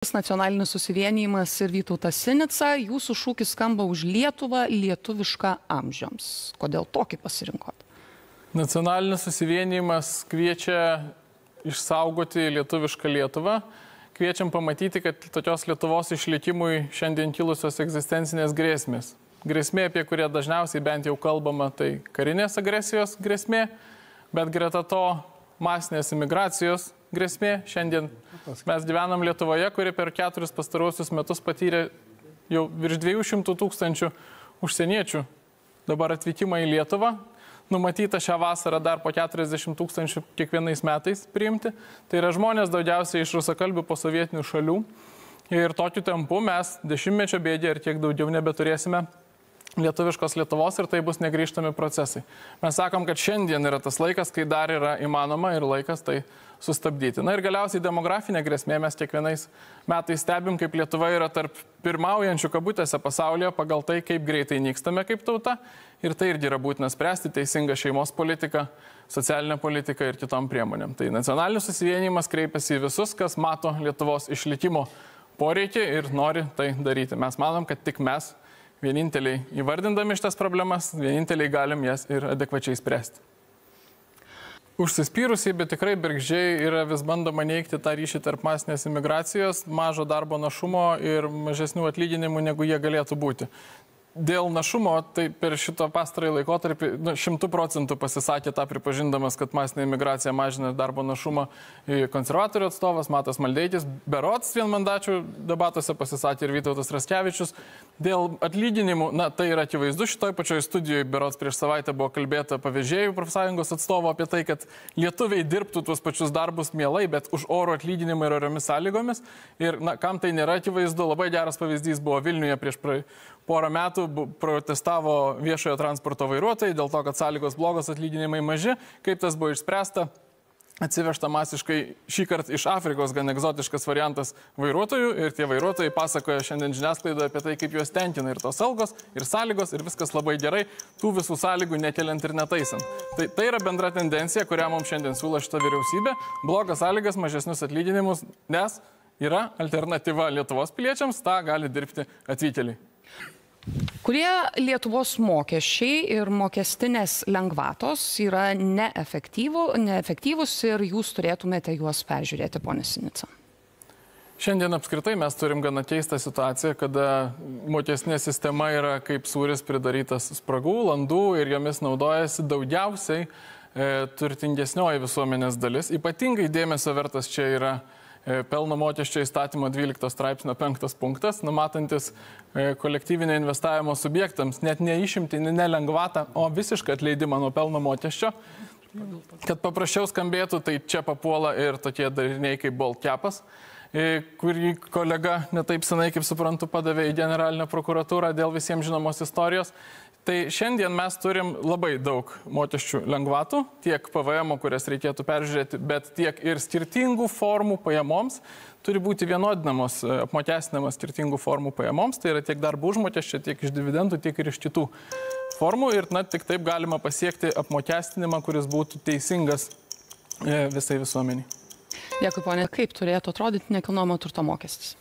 Nacionalinis susivienijimas ir Vytautas Sinica, jūsų šūkis skamba už Lietuvą, lietuvišką amžiams. Kodėl tokį pasirinkot? Nacionalinis susivienijimas kviečia išsaugoti lietuvišką Lietuvą. Kviečiam pamatyti, kad tokios Lietuvos išlikimui šiandien kilusios egzistencinės grėsmės. Grėsmė, apie kurią dažniausiai bent jau kalbama, tai karinės agresijos grėsmė, bet greta to masinės imigracijos grėsmė. Šiandien mes gyvenam Lietuvoje, kuri per 4 pastaruosius metus patyrė jau virš 200 000 užsieniečių dabar atvykimą į Lietuvą. Numatyta šią vasarą dar po 40 000 kiekvienais metais priimti. Tai yra žmonės daugiausiai iš rusakalbių posovietinių šalių. Ir tokiu tempu mes dešimtmečio bėdė ir kiek daugiau nebeturėsime lietuviškos Lietuvos ir tai bus negrįžtami procesai. Mes sakom, kad šiandien yra tas laikas, kai dar yra įmanoma ir laikas tai sustabdyti. Na ir galiausiai demografinė grėsmė. Mes kiekvienais metais stebim, kaip Lietuva yra tarp pirmaujančių kabutėse pasaulyje pagal tai, kaip greitai nykstame kaip tauta. Ir tai irgi yra būtina spręsti teisingą šeimos politiką, socialinę politiką ir kitom priemonėm. Tai nacionalinis susivienijimas kreipiasi į visus, kas mato Lietuvos išlikimo poreikį ir nori tai daryti. Mes manom, kad tik mes vieninteliai įvardindami šitas problemas, vieninteliai galim jas ir adekvačiai spręsti. Užsispyrusiai, bet tikrai bergždžiai yra vis bandoma neigti tą ryšį tarp masinės imigracijos, mažo darbo našumo ir mažesnių atlyginimų, negu jie galėtų būti. Dėl našumo, tai per šito pastarąjį laikotarpį 100% pasisakė tą pripažindamas, kad masinė imigracija mažina darbo našumą konservatorių atstovas Matas Maldeikis. Berods vienmandačių debatuose pasisakė ir Vytautas Raskevičius. Dėl atlyginimų, tai yra akivaizdu, šitoj pačioj studijoje berods prieš savaitę buvo kalbėta pavėžėjų profsąjungos atstovo apie tai, kad lietuviai dirbtų tuos pačius darbus mielai, bet už oro atlyginimą ir oriomis sąlygomis. Ir kam tai nėra akivaizdu, labai geras pavyzdys buvo Vilniuje prieš porą metų protestavo viešojo transporto vairuotojai dėl to, kad sąlygos blogos, atlyginimai maži. Kaip tas buvo išspręsta? Atsivežta masiškai šį kartą iš Afrikos gan egzotiškas variantas vairuotojų ir tie vairuotojai pasakoja šiandien žiniasklaidoje apie tai, kaip juos tenkina ir tos algos, ir sąlygos, ir viskas labai gerai, tų visų sąlygų nekeliant ir netaisant. Tai yra bendra tendencija, kurią mums šiandien siūlo šita vyriausybė. Blogas sąlygas, mažesnius atlyginimus, nes yra alternatyva Lietuvos piliečiams, tą gali dirbti atvykėliai. Kurie Lietuvos mokesčiai ir mokestinės lengvatos yra neefektyvūs ir jūs turėtumėte juos peržiūrėti, ponė Sinica? Šiandien apskritai mes turim gana keistą situaciją, kada mokestinė sistema yra kaip sūris pridarytas spragų, landų ir jomis naudojasi daugiausiai turtingesnioji visuomenės dalis. Ypatingai dėmesio vertas čia yra pelno mokesčio įstatymo 12 straipsnio 5 punktas, numatantis kolektyvinio investavimo subjektams net neišimti, ne lengvatą, o visišką atleidimą nuo pelno mokesčio. Kad paprasčiau skambėtų, tai čia papuola ir tokie dariniai kaip Baltkepas, kurį kolega netaip senai, kaip suprantu, padavė į generalinę prokuratūrą dėl visiems žinomos istorijos. Tai šiandien mes turim labai daug mokesčių lengvatų, tiek PVM, kurias reikėtų peržiūrėti, bet tiek ir skirtingų formų pajamoms turi būti vienodinamos, apmokestinamos skirtingų formų pajamoms. Tai yra tiek darbo užmokesčio, tiek iš dividendų, tiek ir iš kitų formų. Ir tik taip galima pasiekti apmokestinimą, kuris būtų teisingas visai visuomeniai. Dėkui, ponė. Kaip turėtų atrodyti nekilnojamo turto mokestis?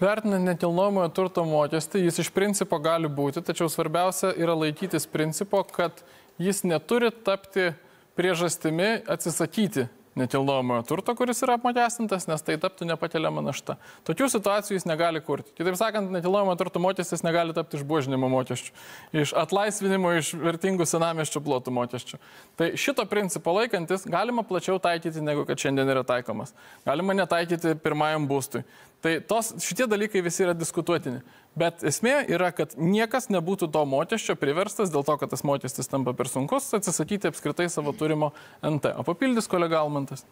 Vertinant nekilnojamojo turto mokestį, jis iš principo gali būti, tačiau svarbiausia yra laikytis principo, kad jis neturi tapti priežastimi atsisakyti nekilnojamojo turto, kuris yra apmokestintas, nes tai taptų nepakeliama našta. Tokių situacijų jis negali kurti. Kitaip sakant, nekilnojamojo turto mokestis negali tapti išbuožinimo mokesčių, iš atlaisvinimo iš vertingų senamiesčių plotų mokesčių. Tai šito principo laikantis galima plačiau taikyti, negu kad šiandien yra taikomas. Galima netaikyti pirmajam būstui. Tai šitie dalykai visi yra diskutuotini. Bet esmė yra, kad niekas nebūtų to mokesčio priverstas dėl to, kad tas mokestis tampa per sunkus, atsisakyti apskritai savo turimo NT. O papildys kolega Almantas.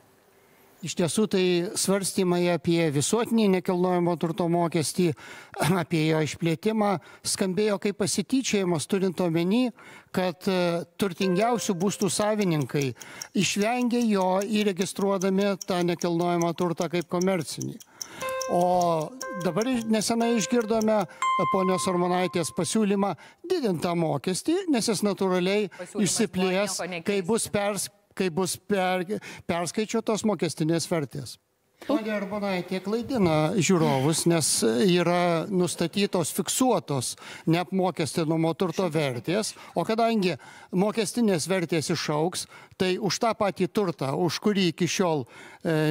Iš tiesų, tai svarstymai apie visuotinį nekilnojamo turto mokestį, apie jo išplėtimą skambėjo kaip pasityčiojimas, turint omeny, kad turtingiausių būstų savininkai išvengė jo įregistruodami tą nekilnojamą turtą kaip komercinį. O dabar nesenai išgirdome ponios Armonaitės pasiūlymą didinti tą mokestį, nes jis natūraliai išsiplės, kai bus perskaičiuotos mokestinės vertės. Ponia Urbonaitė klaidina žiūrovus, nes yra nustatytos fiksuotos neapmokestinamo turto vertės, o kadangi mokestinės vertės išauks, tai už tą patį turtą, už kurį iki šiol,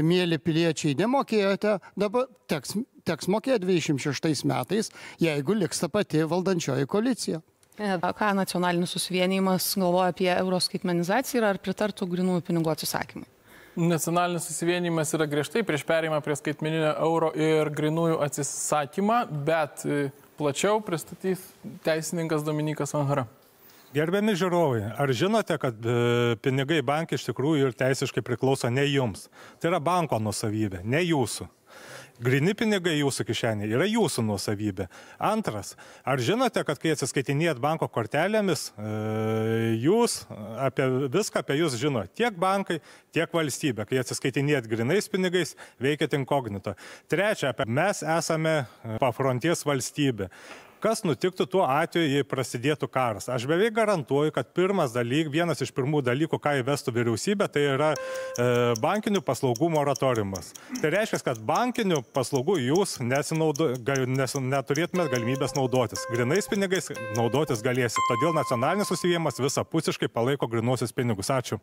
mėly piliečiai, nemokėjote, dabar teks mokėti 26 metais, jeigu liks ta pati valdančioji koalicija. Ką nacionalinis susivienijimas galvoja apie euroskaitmenizaciją ir ar pritartų grynųjų pinigų atsisakymui? Nacionalinis susivienijimas yra griežtai prieš perėjimą prie skaitmeninio euro ir grynųjų atsisakymą, bet plačiau pristatys teisininkas Dominykas Vanhara. Gerbiami žiūrovai, ar žinote, kad pinigai bankai iš tikrųjų ir teisiškai priklauso ne jums? Tai yra banko nuosavybė, ne jūsų. Gryni pinigai jūsų kišenė yra jūsų nuosavybė. Antras, ar žinote, kad kai atsiskaitinėjat banko kortelėmis, jūs viską apie jūs žino tiek bankai, tiek valstybė. Kai atsiskaitinėjat grynais pinigais, veikiat inkognito. Trečia, mes esame pafronties valstybė. Kas nutiktų tuo atveju, jei prasidėtų karas? Aš beveik garantuoju, kad vienas iš pirmų dalykų, ką įvestų vyriausybė, tai yra bankinių paslaugų moratoriumas. Tai reiškia, kad bankinių paslaugų jūs neturėtumėt galimybės naudotis. Grinais pinigais naudotis galėsit. Todėl nacionalinis susivienijimas visapusiškai palaiko grynuosius pinigus. Ačiū.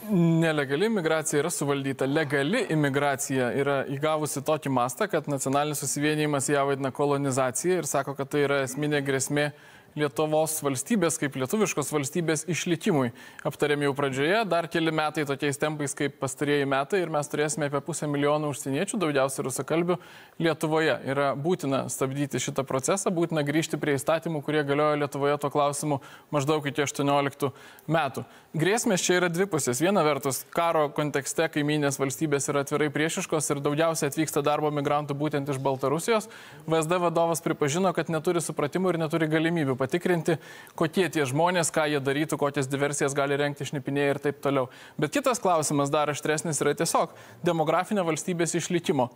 Nelegali imigracija yra suvaldyta. Legali imigracija yra įgavusi tokį mastą, kad nacionalinis susivienijimas ją vadina kolonizacija ir sako, kad tai yra esminė grėsmė Lietuvos valstybės, kaip lietuviškos valstybės išlikimui. Aptarėm jau pradžioje, dar keli metai tokiais tempais kaip pastarieji metai ir mes turėsime apie 500 000 užsieniečių, daugiausiai rusakalbių Lietuvoje. Yra būtina stabdyti šitą procesą, būtina grįžti prie įstatymų, kurie galiojo Lietuvoje tuo klausimu maždaug iki 18 metų. Grėsmės čia yra dvipusės. Viena vertus, karo kontekste kaiminės valstybės yra atvirai priešiškos ir daugiausiai atvyksta darbo migrantų būtent iš Baltarusijos. VSD vadovas pripažino, kad neturi supratimų ir neturi galimybių patikrinti, kokie tie žmonės, ką jie darytų, kokias diversijas gali rengti šnipinėjai ir taip toliau. Bet kitas klausimas dar aštresnis yra tiesiog demografinio valstybės išlikimo.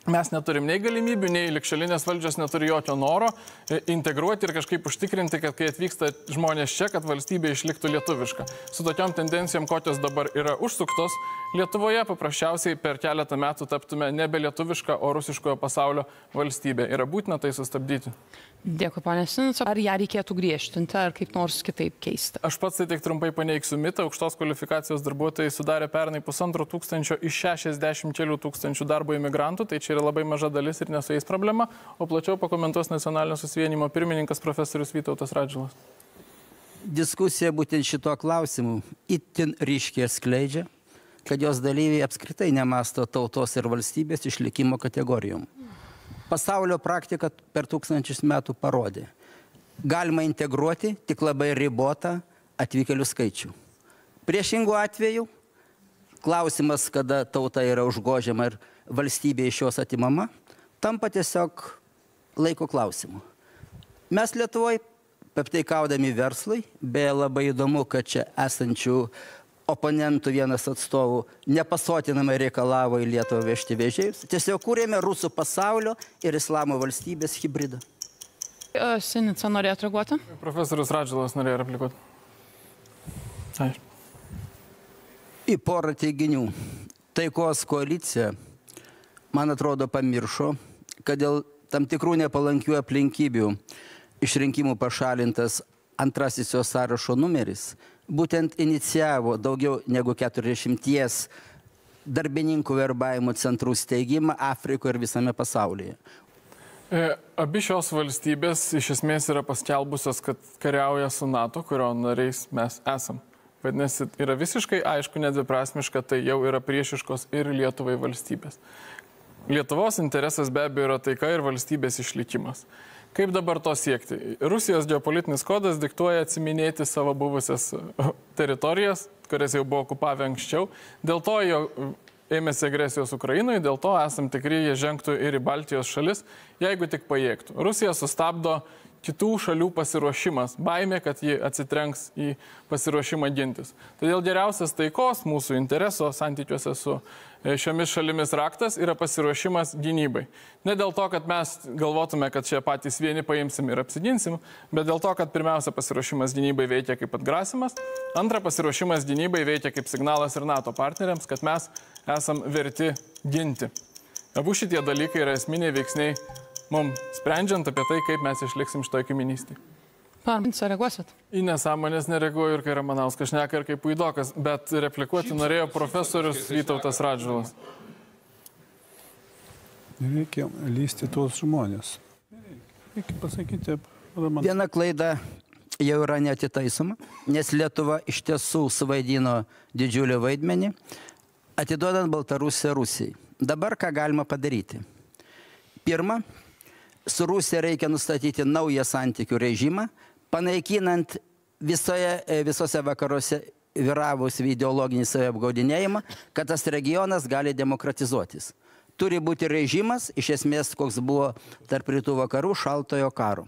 Mes neturim nei galimybių, nei ligšiolinės valdžios neturi jokio noro integruoti ir kažkaip užtikrinti, kad kai atvyksta žmonės čia, kad valstybė išliktų lietuviška. Su tokiom tendencijom, kokios dabar yra užsuktos, Lietuvoje paprasčiausiai per keletą metų taptume nebe lietuviška, o rusiškojo pasaulio valstybė. Yra būtina tai sustabdyti. Dėkui, ponė Sinica. Ar ją reikėtų griežtinti, ar kaip nors kitaip keisti? Aš pats tai tik trumpai paneigsiu mitą. Aukštos kvalifikacijos darbuotojai sudarė pernai 1500 iš 60 000 darbo imigrantų, tai čia yra labai maža dalis ir nesu jais problema. O plačiau pakomentuos Nacionalinio susivienijimo pirmininkas profesorius Vytautas Radžvilas. Diskusija būtent šito klausimu itin ryškiai skleidžia, kad jos dalyviai apskritai nemasto tautos ir valstybės išlikimo kategorijom. Pasaulio praktika per 1000 metų parodė. Galima integruoti tik labai ribotą atvykėlių skaičių. Priešingų atveju, klausimas, kada tauta yra užgožiama ir valstybė iš jos atimama, tampa tiesiog laiko klausimu. Mes Lietuvoje, papteikaudami verslui, beje labai įdomu, kad čia esančių oponentų vienas atstovų nepasotinamai reikalavo į Lietuvą vežti vežėjus. Tiesiog kūrėme rusų pasaulio ir islamo valstybės hibridą. Sinica norėjo reaguoti? Profesorius Radžvilas norėjo replikuoti. Į porą teiginių. Taikos koalicija, man atrodo, pamiršo, kad dėl tam tikrų nepalankių aplinkybių iš rinkimų pašalintas antrasis jo sąrašo numeris būtent inicijavo daugiau negu 40 darbininkų verbavimo centrų steigimą Afrikoje ir visame pasaulyje. Abi šios valstybės iš esmės yra paskelbusios, kad kariauja su NATO, kurio nariais mes esam. Vadinasi, yra visiškai aišku, nedviprasmiška, tai jau yra priešiškos ir Lietuvai valstybės. Lietuvos interesas be abejo yra taika ir valstybės išlikimas. Kaip dabar to siekti? Rusijos geopolitinis kodas diktuoja atsiminėti savo buvusias teritorijas, kurias jau buvo okupavę anksčiau. Dėl to jo ėmėsi agresijos Ukrainoje, dėl to esam tikri, jie žengtų ir į Baltijos šalis, jeigu tik pajėgtų. Rusija sustabdo kitų šalių pasiruošimas, baimė, kad ji atsitrenks į pasiruošimą gintis. Todėl geriausias taikos mūsų intereso santykiuose su šiomis šalimis raktas yra pasiruošimas gynybai. Ne dėl to, kad mes galvotume, kad čia patys vieni paimsim ir apsiginsim, bet dėl to, kad pirmiausia pasiruošimas gynybai veikia kaip atgrasimas, antra pasiruošimas gynybai veikia kaip signalas ir NATO partneriams, kad mes esam verti ginti. Abu šitie dalykai yra esminiai veiksniai mums sprendžiant apie tai, kaip mes išliksim šitoj kaiminystėje. Vincą, reaguosit? Į nesąmonės nereaguoju ir kai Ramanauskas šneka ir kaip puidokas, bet replikuoti norėjo profesorius Vytautas Radžvilas. Nereikia lysti tuos žmonės. Reikia pasakyti, Ramanauskas. Viena klaida jau yra neatitaisoma, nes Lietuva iš tiesų suvaidino didžiulį vaidmenį, atiduodant Baltarusiją Rusijai. Dabar ką galima padaryti? Pirma, su Rusija reikia nustatyti naują santykių režimą, panaikinant visose vakaruose vyravusi ideologinį saviapgaudinėjimą, kad tas regionas gali demokratizuotis. Turi būti režimas, iš esmės, koks buvo tarp rytų vakarų šaltojo karo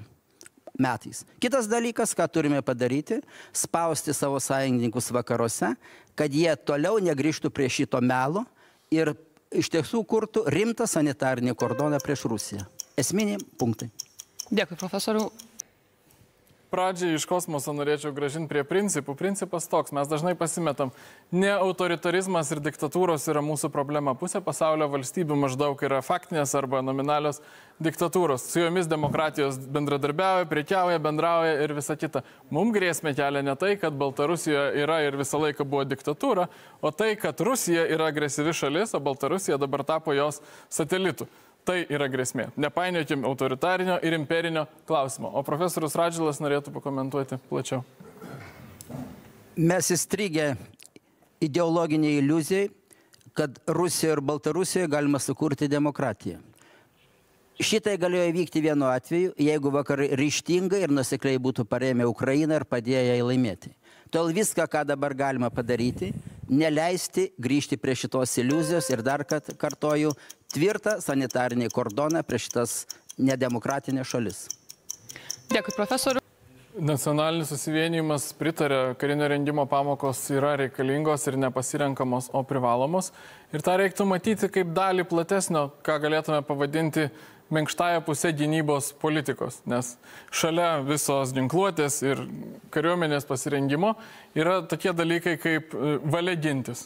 metais. Kitas dalykas, ką turime padaryti, spausti savo sąjungininkus vakaruose, kad jie toliau negrįžtų prie šito melo ir iš tiesų kurtų rimtą sanitarinį kordoną prieš Rusiją. Esminiai punktai. Dėkui, profesoriau. Pradžiai iš kosmoso norėčiau grąžinti prie principų. Principas toks, mes dažnai pasimetam. Ne autoritarizmas ir diktatūros yra mūsų problema. Pusė pasaulio valstybių maždaug yra faktinės arba nominalios diktatūros. Su jomis demokratijos bendradarbiauja, prekiauja, bendrauja ir visa kita. Mums grėsmė kelia ne tai, kad Baltarusijoje yra ir visą laiką buvo diktatūra, o tai, kad Rusija yra agresyvi šalis, o Baltarusija dabar tapo jos satelitu. Tai yra grėsmė. Nepainiokim autoritarinio ir imperinio klausimo. O profesorius Radžvilas norėtų pakomentuoti plačiau. Mes įstrigę ideologiniai iliuzijai, kad Rusijoje ir Baltarusijoje galima sukurti demokratiją. Šitai galėjo įvykti vienu atveju, jeigu vakarai ryžtingai ir nuosekliai būtų parėmę Ukrainą ir padėję jai laimėti. Todėl viską, ką dabar galima padaryti, neleisti grįžti prie šitos iliuzijos ir dar kartoju, tvirtą sanitarinį kordoną prieš šitas nedemokratinės šalis. Dėkui, profesoriu. Nacionalinis susivienijimas pritarė, karinio rengimo pamokos yra reikalingos ir nepasirenkamos, o privalomos. Ir tą reiktų matyti kaip dalį platesnio, ką galėtume pavadinti minkštąją pusę gynybos politikos, nes šalia visos ginkluotės ir kariuomenės pasirengimo yra tokie dalykai kaip valia gintis.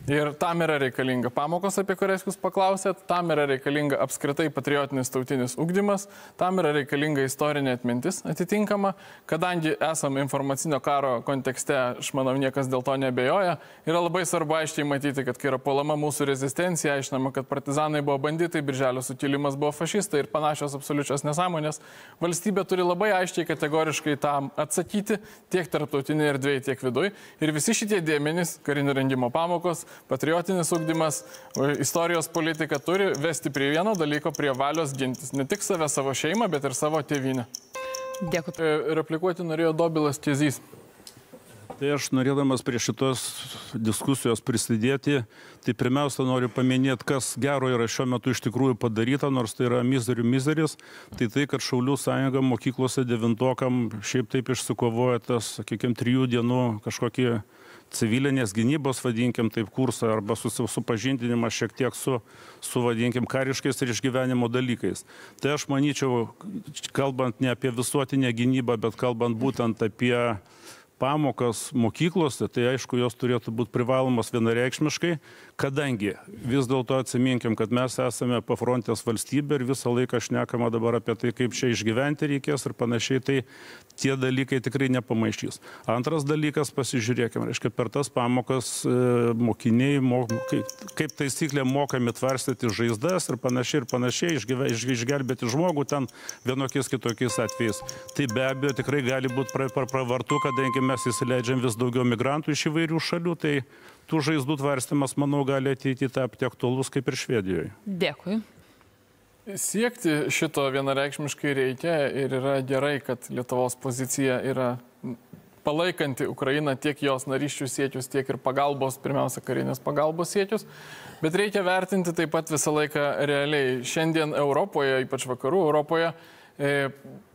Ir tam yra reikalinga pamokos, apie kurias jūs paklausėt, tam yra reikalinga apskritai patriotinis tautinis ugdymas, tam yra reikalinga istorinė atmintis atitinkama, kadangi esame informacinio karo kontekste, aš manau, niekas dėl to nebejoja, yra labai svarbu aiškiai matyti, kad kai yra puolama mūsų rezistencija, aiškinama, kad partizanai buvo banditai, Birželio sukilimas buvo fašistai ir panašios absoliučios nesąmonės, valstybė turi labai aiškiai kategoriškai tam atsakyti tiek tarptautinėje erdvėje, tiek viduje. Ir visi šitie dėmenys, karinio rengimo pamokos, patriotinis ugdymas, istorijos politika turi vesti prie vieno dalyko, prie valios gintis. Ne tik save, savo šeimą, bet ir savo tėvynę. Dėkui. Replikuoti norėjo Dobilas Čiezys. Tai aš norėdamas prie šitos diskusijos prisidėti, tai pirmiausia noriu paminėti, kas gero yra šiuo metu iš tikrųjų padaryta, nors tai yra mizerių mizeris, tai tai, kad Šaulių sąjunga mokyklose devintokam šiaip taip išsikovoja tas, sakykime, 3 dienų kažkokį civilinės gynybos, vadinkim, taip kursą arba supažindinimą šiek tiek su vadinkim, kariškais ir išgyvenimo dalykais. Tai aš manyčiau, kalbant ne apie visuotinę gynybą, bet kalbant būtent apie pamokas mokyklose, tai aišku, jos turėtų būti privalomos vienareikšmiškai, kadangi vis dėlto atsiminkim, kad mes esame pafrontės valstybė ir visą laiką šnekama dabar apie tai, kaip čia išgyventi reikės ir panašiai, tai tie dalykai tikrai nepamaišys. Antras dalykas, pasižiūrėkime, reiškia, per tas pamokas mokiniai, kaip taisyklė, mokami tvarstyti žaizdas ir panašiai, išgelbėti žmogų ten vienokiais kitokiais atvejais. Tai be abejo tikrai gali būti pravartu, kadangi mes įsileidžiam vis daugiau migrantų iš įvairių šalių, tai tų žaizdų tvarstymas, manau, gali ateiti tapti aktualus kaip ir Švedijoje. Dėkui. Siekti šito vienareikšmiškai reikia ir yra gerai, kad Lietuvos pozicija yra palaikanti Ukrainą tiek jos narysčių siekius, tiek ir pagalbos, pirmiausia, karinės pagalbos siekius, bet reikia vertinti taip pat visą laiką realiai. Šiandien Europoje, ypač vakarų Europoje,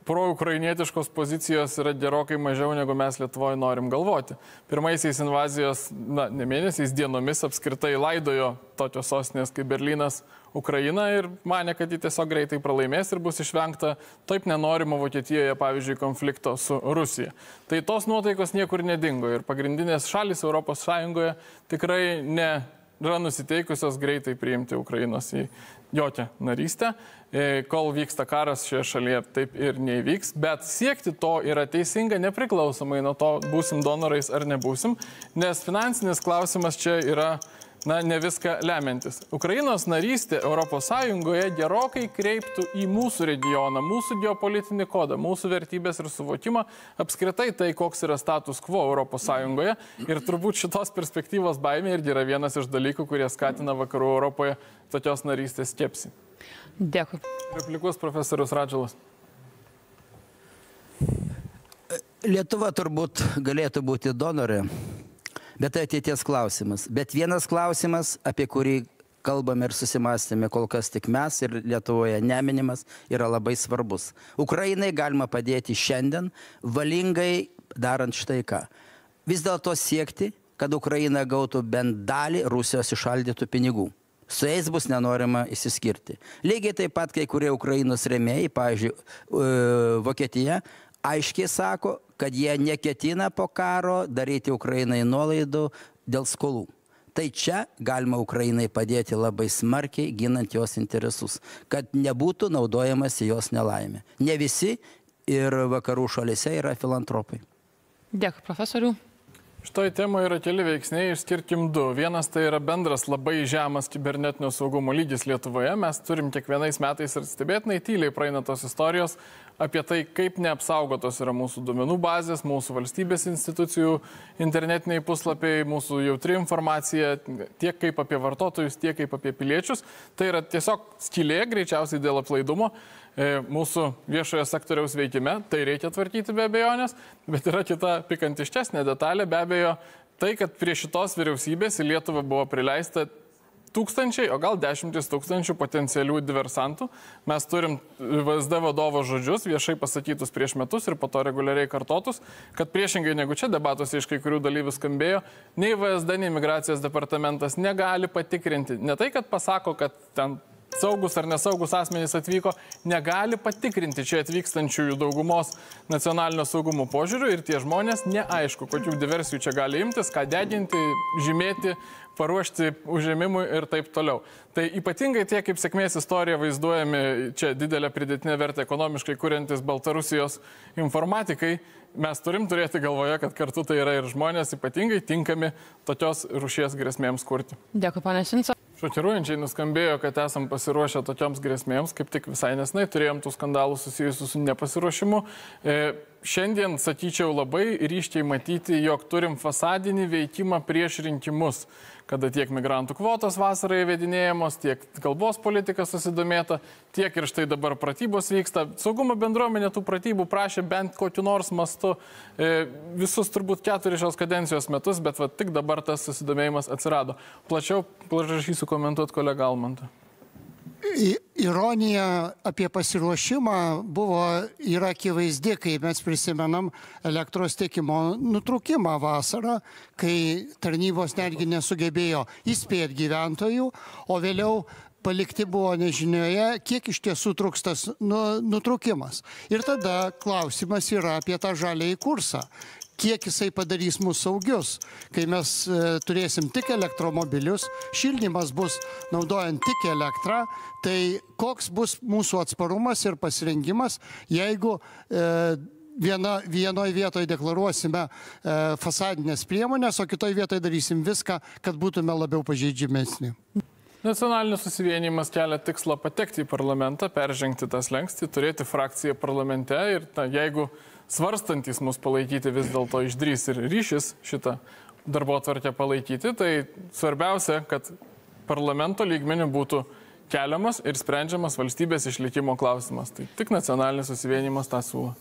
pro-ukrainietiškos pozicijos yra gerokai mažiau, negu mes Lietuvoje norim galvoti. Pirmaisiais invazijos, ne mėnesiais, dienomis apskritai laidojo tokios sostinės kaip Berlynas Ukrainą ir manė, kad ji tiesiog greitai pralaimės ir bus išvengta taip nenorimo Vokietijoje, pavyzdžiui, konflikto su Rusija. Tai tos nuotaikos niekur nedingo ir pagrindinės šalis Europos Sąjungoje tikrai nėra nusiteikusios greitai priimti Ukrainos į jokią narystę. Kol vyksta karas šioje šalyje, taip ir neįvyks, bet siekti to yra teisinga nepriklausomai nuo to, būsim donorais ar nebūsim, nes finansinis klausimas čia yra ne viską lemiantis. Ukrainos narystė Europos Sąjungoje gerokai kreiptų į mūsų regioną, mūsų geopolitinį kodą, mūsų vertybės ir suvokimą, apskritai tai, koks yra status quo Europos Sąjungoje. Ir turbūt šitos perspektyvos baimė irgi yra vienas iš dalykų, kurie skatina vakarų Europoje tokios narystės skepsį. Dėkui. Replikuos profesorius Radžalas. Lietuva turbūt galėtų būti donorė. Bet tai ateities klausimas. Bet vienas klausimas, apie kurį kalbame ir susimastėme kol kas tik mes ir Lietuvoje neminimas, yra labai svarbus. Ukrainai galima padėti šiandien, valingai darant štai ką. Vis dėlto siekti, kad Ukraina gautų bent dalį Rusijos išaldytų pinigų. Su jais bus nenorima įsiskirti. Lygiai taip pat kai kurie Ukrainos rėmėjai, pavyzdžiui, Vokietija, aiškiai sako, kad jie neketina po karo daryti Ukrainai nuolaidų dėl skolų. Tai čia galima Ukrainai padėti labai smarkiai, ginant jos interesus, kad nebūtų naudojamas jos nelaimė. Ne visi ir vakarų šalyse yra filantropai. Dėkui, profesorių. Šitoj temoje yra keli veiksniai, išskirkim du. Vienas tai yra bendras labai žemas kibernetinio saugumo lygis Lietuvoje. Mes turim kiekvienais metais ir stebėtinai tyliai praeina tos istorijos apie tai, kaip neapsaugotos yra mūsų duomenų bazės, mūsų valstybės institucijų internetiniai puslapiai, mūsų jautri informacija, tiek kaip apie vartotojus, tiek kaip apie piliečius. Tai yra tiesiog skylė, greičiausiai dėl aplaidumo mūsų viešojo sektoriaus veikime, tai reikia tvarkyti be abejonės, bet yra kita pikantiškesnė detalė, be abejo, tai, kad prie šitos vyriausybės į Lietuvą buvo prileista tūkstančiai, o gal 10 000 potencialių diversantų. Mes turim VSD vadovo žodžius, viešai pasakytus prieš metus ir po to reguliariai kartotus, kad priešingai negu čia debatuose iš kai kurių dalyvių skambėjo, nei VSD, nei migracijos departamentas negali patikrinti. Ne tai, kad pasako, kad ten saugus ar nesaugus asmenys atvyko, negali patikrinti čia atvykstančiųjų daugumos nacionalinio saugumo požiūrių ir tie žmonės neaišku, kokių diversijų čia gali imtis, ką deginti, žymėti, paruošti užėmimui ir taip toliau. Tai ypatingai tie, kaip sėkmės istorija vaizduojami čia didelę pridėtinę vertę ekonomiškai kuriantis Baltarusijos informatikai, mes turim turėti galvoje, kad kartu tai yra ir žmonės ypatingai tinkami tokios rūšies grėsmėms kurti. Dėkui, pane Sinica. Šokiruojančiai nuskambėjo, kad esam pasiruošę tokioms grėsmėms, kaip tik visai nesnai turėjom tų skandalų susijusių su nepasiruošimu. Šiandien, sakyčiau, labai ryškiai matyti, jog turim fasadinį veikimą prieš rinkimus, kada tiek migrantų kvotos vasarai įvedinėjamos, tiek kalbos politika susidomėta, tiek ir štai dabar pratybos vyksta. Saugumo bendruomenė tų pratybų prašė bent kokiu nors mastu visus turbūt 4 šios kadencijos metus, bet tik dabar tas susidomėjimas atsirado. Plačiau prašysiu komentuoti kolegą Almantą. Ironija apie pasiruošimą yra akivaizdi, kai mes prisimenam elektros tiekimo nutrūkimą vasarą, kai tarnybos netgi nesugebėjo įspėti gyventojų, o vėliau palikti buvo nežinioje, kiek iš tiesų truks tas nutrūkimas. Ir tada klausimas yra apie tą žaliąjį kursą. Kiek jisai padarys mus saugius, kai mes turėsim tik elektromobilius, šildymas bus naudojant tik elektrą, tai koks bus mūsų atsparumas ir pasirengimas, jeigu vienoje vietoje deklaruosime fasadinės priemonės, o kitoje vietoje darysim viską, kad būtume labiau pažeidžiamesni. Nacionalinis susivienijimas kelia tikslą patekti į parlamentą, peržengti tą slenkstį, turėti frakciją parlamente ir jeigu svarstantis mus palaikyti vis dėlto išdrys ir ryšis šitą darbotvarkę palaikyti, tai svarbiausia, kad parlamento lygmeniu būtų keliamas ir sprendžiamas valstybės išlikimo klausimas. Tai tik nacionalinis susivienijimas tą siūlo.